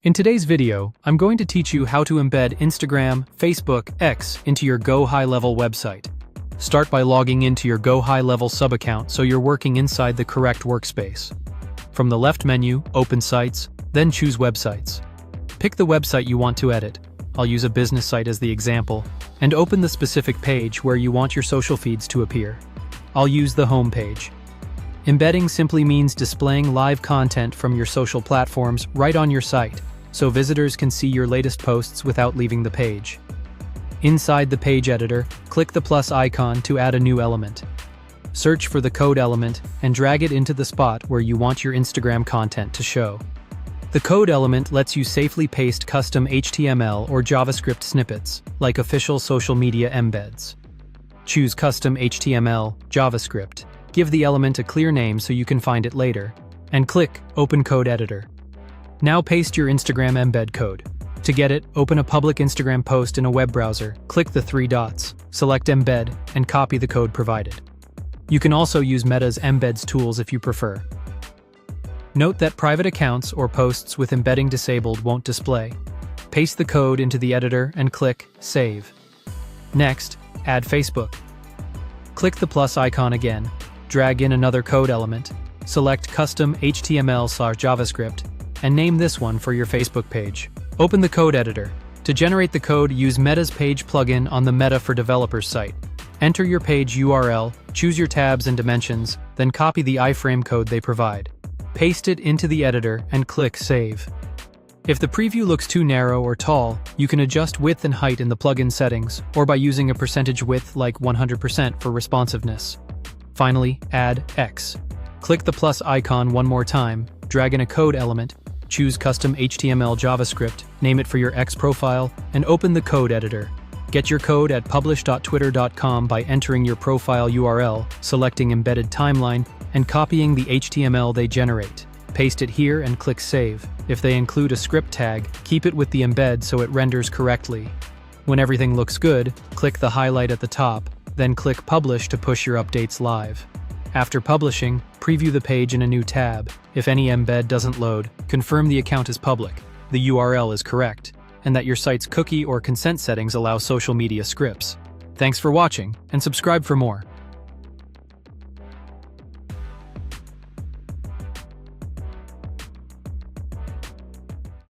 In today's video, I'm going to teach you how to embed Instagram, Facebook, X into your Go High Level website. Start by logging into your Go High Level sub-account so you're working inside the correct workspace. From the left menu, open Sites, then choose Websites. Pick the website you want to edit. I'll use a business site as the example, and open the specific page where you want your social feeds to appear. I'll use the home page. Embedding simply means displaying live content from your social platforms right on your site, so visitors can see your latest posts without leaving the page. Inside the page editor, click the plus icon to add a new element. Search for the code element and drag it into the spot where you want your Instagram content to show. The code element lets you safely paste custom HTML or JavaScript snippets, like official social media embeds. Choose Custom HTML, JavaScript. Give the element a clear name so you can find it later, and click Open Code Editor. Now paste your Instagram embed code. To get it, open a public Instagram post in a web browser, click the three dots, select Embed, and copy the code provided. You can also use Meta's Embeds tools if you prefer. Note that private accounts or posts with embedding disabled won't display. Paste the code into the editor and click Save. Next, add Facebook. Click the plus icon again, drag in another code element, select Custom HTML/JavaScript, and name this one for your Facebook page. Open the code editor. To generate the code, use Meta's Page plugin on the Meta for Developers site. Enter your page URL, choose your tabs and dimensions, then copy the iframe code they provide. Paste it into the editor and click Save. If the preview looks too narrow or tall, you can adjust width and height in the plugin settings, or by using a percentage width like 100% for responsiveness. Finally, add X. Click the plus icon one more time, drag in a code element, choose Custom HTML JavaScript, name it for your X profile, and open the code editor. Get your code at publish.twitter.com by entering your profile URL, selecting Embedded Timeline, and copying the HTML they generate. Paste it here and click Save. If they include a script tag, keep it with the embed so it renders correctly. When everything looks good, click the highlight at the top, then click Publish to push your updates live. After publishing, preview the page in a new tab. If any embed doesn't load, confirm the account is public, the URL is correct, and that your site's cookie or consent settings allow social media scripts. Thanks for watching, and subscribe for more.